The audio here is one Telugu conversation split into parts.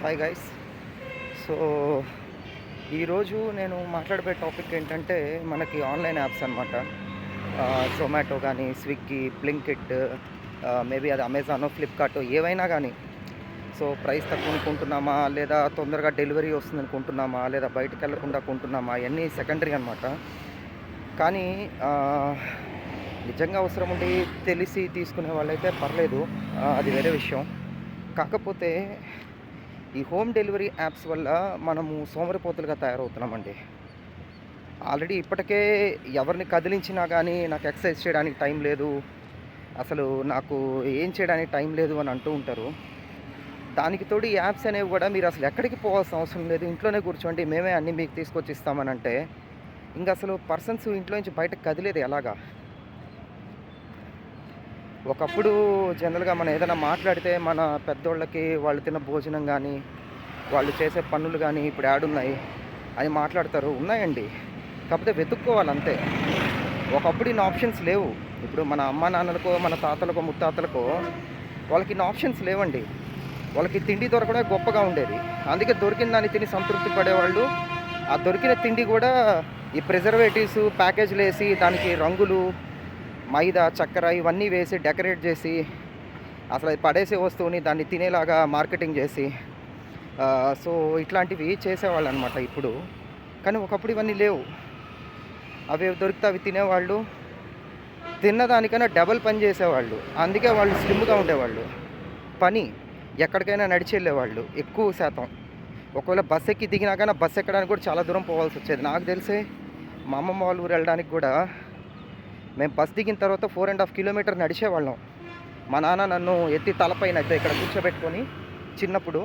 Hi guys. సో ఈరోజు నేను మాట్లాడబోయే టాపిక్ ఏంటంటే మనకి ఆన్లైన్ యాప్స్ అనమాట. జొమాటో కానీ, స్విగ్గీ, బ్లింకిట్, మేబీ అది అమెజానో, ఫ్లిప్కార్టో ఏవైనా కానీ. సో ప్రైస్ తక్కువ కొంటున్నామా, లేదా తొందరగా డెలివరీ వస్తుందని కొంటున్నామా, లేదా బయటకు వెళ్ళకుండా కొంటున్నామా, ఇవన్నీ సెకండరీ అనమాట. కానీ నిజంగా అవసరం ఉండి తెలిసి తీసుకునే వాళ్ళైతే పర్లేదు, అది వేరే విషయం. కాకపోతే ఈ హోమ్ డెలివరీ యాప్స్ వల్ల మనము సోమరిపోతులుగా తయారవుతున్నామండి. ఆల్రెడీ ఇప్పటికే ఎవరిని కదిలించినా కానీ నాకు ఎక్సర్సైజ్ చేయడానికి టైం లేదు, అసలు నాకు ఏం చేయడానికి టైం లేదు అని అంటూ ఉంటారు. దానికి తోడు ఈ యాప్స్ అనేవి కూడా మీరు అసలు ఎక్కడికి పోవాల్సిన అవసరం లేదు, ఇంట్లోనే కూర్చోండి, మేమే అన్నీ మీకు తీసుకొచ్చి ఇస్తామని అంటే ఇంక అసలు పర్సన్స్ ఇంట్లో నుంచి బయటకు కదిలేదు ఎలాగా. ఒకప్పుడు జనరల్గా మనం ఏదైనా మాట్లాడితే మన పెద్దోళ్ళకి వాళ్ళు తిన్న భోజనం కానీ, వాళ్ళు చేసే పనులు కానీ ఇప్పుడు యాడున్నాయి అని మాట్లాడతారు. ఉన్నాయండి, కాకపోతే వెతుక్కోవాలంతే. ఒకప్పుడు ఇన్ని ఆప్షన్స్ లేవు. ఇప్పుడు మన అమ్మ నాన్నలకో, మన తాతలకో, ముత్తాతలకో వాళ్ళకి ఇన్ని ఆప్షన్స్ లేవండి. వాళ్ళకి తిండి దొరకడే గొప్పగా ఉండేది, అందుకే దొరికిన దాన్ని తిని సంతృప్తి పడేవాళ్ళు. ఆ దొరికిన తిండి కూడా ఈ ప్రిజర్వేటివ్స్ ప్యాకేజ్లు వేసి దానికి రంగులు, మైదా, చక్కెర ఇవన్నీ వేసి డెకరేట్ చేసి అసలు అది పడేసే వస్తువుని దాన్ని తినేలాగా మార్కెటింగ్ చేసి సో ఇట్లాంటివి చేసేవాళ్ళు అనమాట ఇప్పుడు. కానీ ఒకప్పుడు ఇవన్నీ లేవు. అవి దొరికితే అవి తినేవాళ్ళు, తిన్నదానికైనా డబల్ పని చేసేవాళ్ళు. అందుకే వాళ్ళు స్లిమ్గా ఉండేవాళ్ళు. పని ఎక్కడికైనా నడిచి వెళ్ళేవాళ్ళు ఎక్కువ శాతం. ఒకవేళ బస్ ఎక్కి దిగినాకైనా బస్ ఎక్కడానికి కూడా చాలా దూరం పోవాల్సి వచ్చేది. నాకు తెలిసే మా అమ్మమ్మ వాళ్ళ ఊరు వెళ్ళడానికి కూడా మేము బస్ దిగిన తర్వాత 4.5 కిలోమీటర్ నడిచేవాళ్ళం. మా నాన్న నన్ను ఎత్తి తలపైన ఇక్కడ కూర్చోబెట్టుకొని చిన్నప్పుడు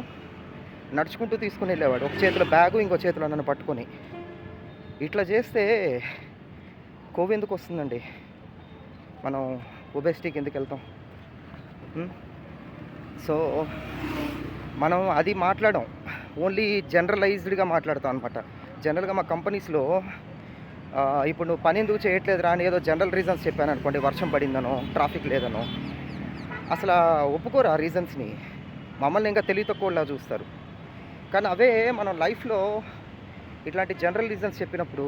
నడుచుకుంటూ తీసుకుని వెళ్ళేవాడు. ఒక చేతిలో బ్యాగు, ఇంకో చేతిలో నన్ను పట్టుకొని. ఇట్లా చేస్తే కొవ్వు ఎందుకు వస్తుందండి? మనం ఒబెసిటీకి ఎందుకు వెళ్తాం? సో మనం అది మాట్లాడడం ఓన్లీ జనరలైజ్డ్గా మాట్లాడతాం అనమాట. జనరల్గా మా కంపెనీస్లో ఇప్పుడు నువ్వు పని ఎందుకు చేయట్లేదు రా అని ఏదో జనరల్ రీజన్స్ చెప్పాను అనుకోండి, వర్షం పడిందనో, ట్రాఫిక్ లేదనో, అసలు ఒప్పుకోరు ఆ రీజన్స్ని. మమ్మల్ని ఇంకా తెలివి తక్కువలా చూస్తారు. కానీ అవే మనం లైఫ్లో ఇట్లాంటి జనరల్ రీజన్స్ చెప్పినప్పుడు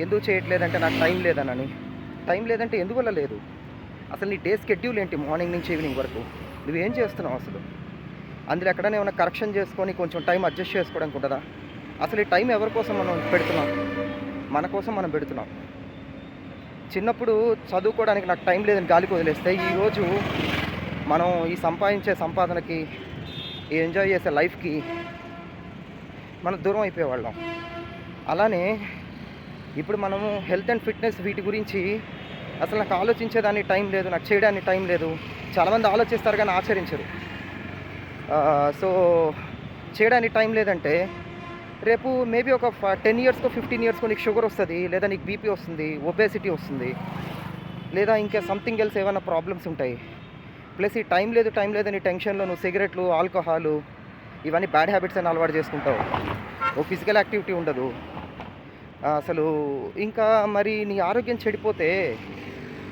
ఎందుకు చేయట్లేదంటే నాకు టైం లేదనని. టైం లేదంటే ఎందువల్ల లేదు? అసలు నీ డే స్కెడ్యూల్ ఏంటి? మార్నింగ్ నుంచి ఈవినింగ్ వరకు నువ్వేం చేస్తున్నావు అసలు? అందులో ఎక్కడైనా ఏమైనా కరెక్షన్ చేసుకొని కొంచెం టైం అడ్జస్ట్ చేసుకోవడానికి ఉంటుందా? అసలు ఈ టైం ఎవరి కోసం మనం పెడుతున్నాం? మన కోసం మనం పెడుతున్నాం. చిన్నప్పుడు చదువుకోవడానికి నాకు టైం లేదని గాలికి వదిలేస్తే ఈరోజు మనం ఈ సంపాదించే సంపాదనకి, ఈ ఎంజాయ్ చేసే లైఫ్కి మనం దూరం అయిపోయేవాళ్ళం. అలానే ఇప్పుడు మనము హెల్త్ అండ్ ఫిట్నెస్ వీటి గురించి అసలు నాకు ఆలోచించేదానికి టైం లేదు, నాకు చేయడానికి టైం లేదు. చాలామంది ఆలోచిస్తారు కానీ ఆచరించరు. సో చేయడానికి టైం లేదంటే రేపు మేబీ ఒక 10 ఇయర్స్కో 15 ఇయర్స్కో నీకు షుగర్ వస్తుంది, లేదా నీకు బీపీ వస్తుంది, ఒబేసిటీ వస్తుంది, లేదా ఇంకా సంథింగ్ ఎల్స్ ఏమైనా ప్రాబ్లమ్స్ ఉంటాయి. ప్లస్ ఈ టైం లేదని టెన్షన్లో నువ్వు సిగరెట్లు, ఆల్కహాలు ఇవన్నీ బ్యాడ్ హ్యాబిట్స్ అని అలవాటు చేసుకుంటావు. ఓ ఫిజికల్ యాక్టివిటీ ఉండదు అసలు. ఇంకా మరి నీ ఆరోగ్యం చెడిపోతే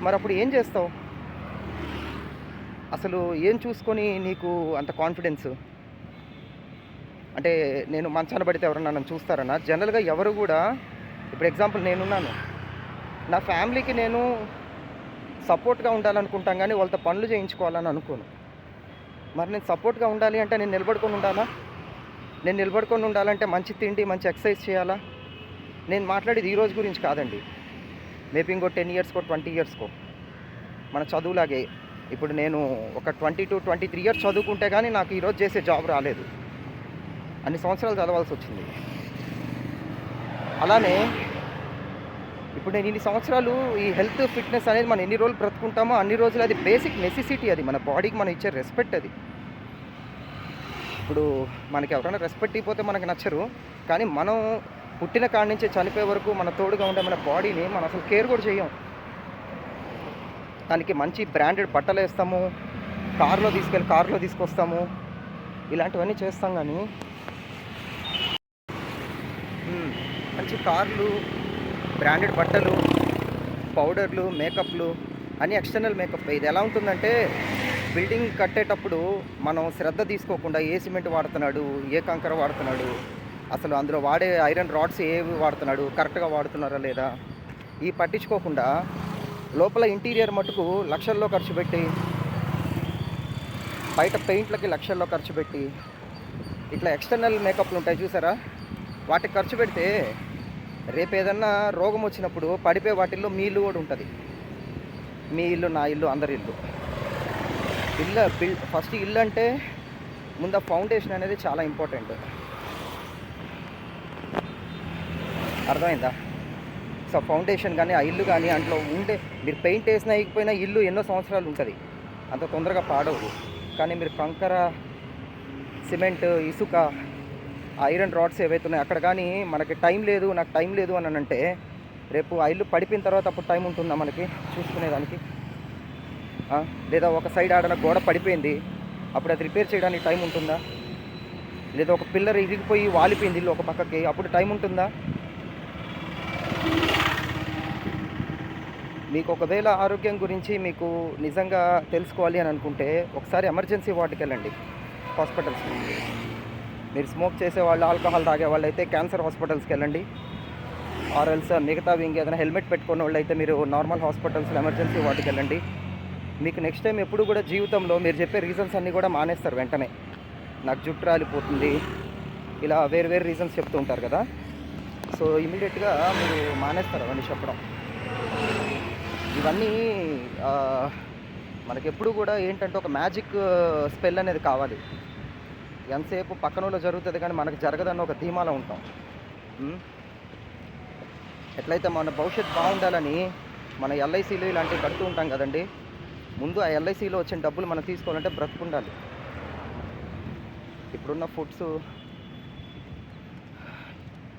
మరి అప్పుడు ఏం చేస్తావు? అసలు ఏం చూసుకొని నీకు అంత కాన్ఫిడెన్స్? అంటే నేను మంచాన పడితే ఎవరన్నా నన్ను చూస్తారన్నా? జనరల్గా ఎవరు కూడా, ఇప్పుడు ఎగ్జాంపుల్ నేనున్నాను, నా ఫ్యామిలీకి నేను సపోర్ట్గా ఉండాలనుకుంటాం కానీ వాళ్ళతో పనులు చేయించుకోవాలని అనుకోను. మరి నేను సపోర్ట్గా ఉండాలి అంటే నేను నిలబడుకొని ఉండాలా? నేను నిలబడుకొని ఉండాలంటే మంచి తిండి, మంచి ఎక్సర్సైజ్ చేయాలా? నేను మాట్లాడేది ఈ రోజు గురించి కాదండి, మేబీ ఇంకో 10 ఇయర్స్కో 20 ఇయర్స్కో. మన చదువులాగే ఇప్పుడు నేను ఒక 20 to 23 ఇయర్స్ చదువుకుంటే కానీ నాకు ఈరోజు చేసే జాబ్ రాలేదు, అన్ని సంవత్సరాలు చదవాల్సి వచ్చింది. అలానే ఇప్పుడు నేను ఇన్ని సంవత్సరాలు ఈ హెల్త్ ఫిట్నెస్ అనేది మనం ఎన్ని రోజులు బ్రతుకుంటామో అన్ని రోజులు అది బేసిక్ నెసెసిటీ, అది మన బాడీకి మనం ఇచ్చే రెస్పెక్ట్ అది. ఇప్పుడు మనకి ఎవరైనా రెస్పెక్ట్ ఇవ్వకపోతే మనకి నచ్చరు, కానీ మనం పుట్టిన కాడి నుంచి చనిపోయే వరకు మన తోడుగా ఉండే మన బాడీని మనం అసలు కేర్ కూడా చేయం. దానికి మంచి బ్రాండెడ్ బట్టలు వేస్తాము, కారులో తీసుకొస్తాము, ఇలాంటివన్నీ చేస్తాం. కానీ మంచి కార్లు, బ్రాండెడ్ బట్టలు, పౌడర్లు, మేకప్లు అన్నీ ఎక్స్టర్నల్ మేకప్. ఇది ఎలా ఉంటుందంటే బిల్డింగ్ కట్టేటప్పుడు మనం శ్రద్ధ తీసుకోకుండా ఏ సిమెంట్ వాడుతున్నాడు, ఏ కంకర వాడుతున్నాడు, అసలు అందులో వాడే ఐరన్ రాడ్స్ ఏవి వాడుతున్నాడు, కరెక్ట్గా వాడుతున్నారా లేదా, ఈ పట్టించుకోకుండా లోపల ఇంటీరియర్ మటుకు లక్షల్లో ఖర్చు పెట్టి, బయట పెయింట్లకి లక్షల్లో ఖర్చు పెట్టి, ఇట్లా ఎక్స్టర్నల్ మేకప్లు ఉంటాయి చూసారా, వాటికి ఖర్చు పెడితే రేపు ఏదన్నా రోగం వచ్చినప్పుడు పడిపోయే వాటిల్లో మీ ఇల్లు కూడా ఉంటుంది. మీ ఇల్లు, నా ఇల్లు, అందరి ఇల్లు. ఫస్ట్ ఇల్లు అంటే ముందు ఆ ఫౌండేషన్ అనేది చాలా ఇంపార్టెంట్. అర్థమైందా? సో ఫౌండేషన్ కానీ ఆ ఇల్లు కానీ అందులో ఉండే, మీరు పెయింట్ వేసినా వేయకపోయినా ఇల్లు ఎన్నో సంవత్సరాలు ఉంటుంది, అంత తొందరగా పాడవదు. కానీ మీరు కంకర, సిమెంట్, ఇసుక, ఐరన్ రాడ్స్ ఏవైతే ఉన్నాయో అక్కడ కానీ మనకి టైం లేదు, నాకు టైం లేదు అని అంటే రేపు ఆ ఇల్లు పడిపోయిన తర్వాత అప్పుడు టైం ఉంటుందా మనకి చూసుకునేదానికి? లేదా ఒక సైడ్ ఆడన గోడ పడిపోయింది, అప్పుడు అది రిపేర్ చేయడానికి టైం ఉంటుందా? లేదా ఒక పిల్లర్ ఇరిగిపోయి వాలిపోయింది ఇల్లు ఒక పక్కకి, అప్పుడు టైం ఉంటుందా? మీకు ఒకవేళ ఆరోగ్యం గురించి మీకు నిజంగా తెలుసుకోవాలి అని అనుకుంటే ఒకసారి ఎమర్జెన్సీ వార్డుకి వెళ్ళండి, హాస్పిటల్స్కి. మీరు స్మోక్ చేసేవాళ్ళు, ఆల్కహాల్ తాగేవాళ్ళు అయితే క్యాన్సర్ హాస్పిటల్స్కి వెళ్ళండి. ఆర్ఎల్స్ మిగతావి ఇంకేదైనా హెల్మెట్ పెట్టుకున్న వాళ్ళు అయితే మీరు నార్మల్ హాస్పిటల్స్లో ఎమర్జెన్సీ వార్డుకి వెళ్ళండి. మీకు నెక్స్ట్ టైం ఎప్పుడు కూడా జీవితంలో మీరు చెప్పే రీజన్స్ అన్నీ కూడా మానేస్తారు వెంటనే. నాకు జుట్టు రాలిపోతుంది, ఇలా వేరు వేరు రీజన్స్ చెప్తూ ఉంటారు కదా, సో ఇమీడియట్గా మీరు మానేస్తారు అవన్నీ చెప్పడం. ఇవన్నీ మనకెప్పుడు కూడా ఏంటంటే ఒక మ్యాజిక్ స్పెల్ అనేది కావాలి. ఎంతసేపు పక్కనలో జరుగుతుంది కానీ మనకు జరగదన్న ఒక ధీమాలో ఉంటాం. ఎట్లయితే మన భవిష్యత్తు బాగుండాలని మన ఎల్ఐసీలు ఇలాంటివి కడుతూ ఉంటాం కదండి, ముందు ఆ ఎల్ఐసీలో వచ్చిన డబ్బులు మనం తీసుకోవాలంటే బ్రతుకుండాలి. ఇప్పుడున్న ఫుడ్స్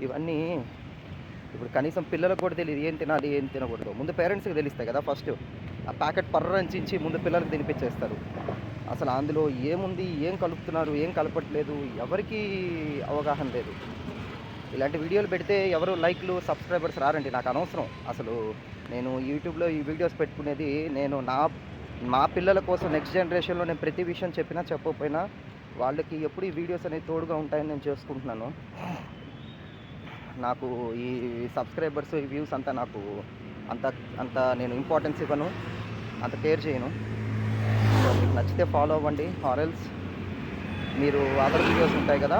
ఇవన్నీ ఇప్పుడు కనీసం పిల్లలకు కూడా తెలియదు ఏం తినాలి ఏం తినకూడదు. ముందు పేరెంట్స్కి తెలుస్తాయి కదా, ఫస్ట్ ఆ ప్యాకెట్ పర్రంచించి ముందు పిల్లలకు తినిపించేస్తారు. అసలు అందులో ఏముంది, ఏం కలుపుతున్నారు, ఏం కలపట్లేదు, ఎవరికీ అవగాహన లేదు. ఇలాంటి వీడియోలు పెడితే ఎవరు లైక్లు, సబ్స్క్రైబర్స్ రారండి, నాకు అనవసరం. అసలు నేను యూట్యూబ్లో ఈ వీడియోస్ పెట్టుకునేది నేను మా పిల్లల కోసం, నెక్స్ట్ జనరేషన్లో నేను ప్రతి విషయం చెప్పినా చెప్పకపోయినా వాళ్ళకి ఎప్పుడు ఈ వీడియోస్ అనేవి తోడుగా ఉంటాయని నేను చేసుకుంటున్నాను. నాకు ఈ సబ్స్క్రైబర్స్, ఈ వ్యూస్ అంతా నాకు అంత నేను ఇంపార్టెన్స్ ఇవ్వను, అంత కేర్ చేయను. సో మీకు నచ్చితే ఫాలో అవ్వండి, ఆర్ఎల్స్ మీరు అదర్ వీడియోస్ ఉంటాయి కదా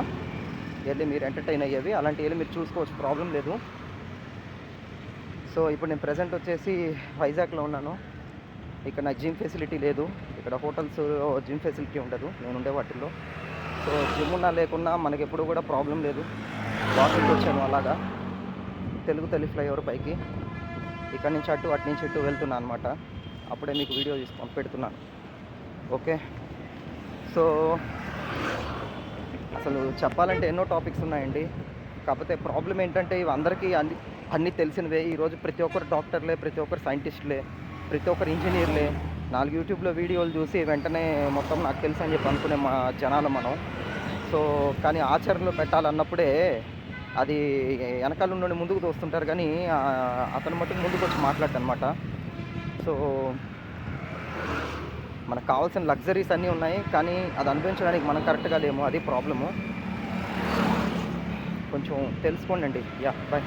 వెళ్ళి మీరు ఎంటర్టైన్ అయ్యేవి, అలాంటివి వెళ్ళి మీరు చూసుకోవచ్చు, ప్రాబ్లం లేదు. సో ఇప్పుడు నేను ప్రజెంట్ వచ్చేసి వైజాగ్లో ఉన్నాను. ఇక్కడ నాకు జిమ్ ఫెసిలిటీ లేదు, ఇక్కడ హోటల్స్ జిమ్ ఫెసిలిటీ ఉండదు నేను ఉండే వాటిల్లో. సో జిమ్ ఉన్నా లేకున్నా మనకి ఎప్పుడు కూడా ప్రాబ్లం లేదు. వాకింగ్కి వచ్చాను అలాగా తెలుగు తల్లి ఫ్లైఓవర్ పైకి, ఇక్కడ నుంచి అటు నుంచి ఇటు వెళ్తున్నాను అనమాట. అప్పుడే మీకు వీడియో తీసుకొని పెడుతున్నాను. ఓకే, సో అసలు చెప్పాలంటే ఎన్నో టాపిక్స్ ఉన్నాయండి. కాకపోతే ప్రాబ్లం ఏంటంటే ఇవి అందరికీ అన్నీ తెలిసినవే. ఈరోజు ప్రతి ఒక్కరు డాక్టర్లే, ప్రతి ఒక్కరు సైంటిస్టులే, ప్రతి ఒక్కరు ఇంజనీర్లే. 4 యూట్యూబ్లో వీడియోలు చూసి వెంటనే మొత్తం నాకు తెలుసు అని చెప్పి అనుకునే మా జనాలు మనం. సో కానీ ఆచరణలో పెట్టాలన్నప్పుడే అది వెనకాల నుండి ముందుకు తోస్తుంటారు కానీ అతను మటుకు ముందుకు వచ్చి మాట్లాడటనమాట. సో మనకు కావాల్సిన లగ్జరీస్ అన్నీ ఉన్నాయి కానీ అది అనుభవించడానికి మనం కరెక్ట్గా లేము, అది ప్రాబ్లము. కొంచెం తెలుసుకోండి. Yeah, bye.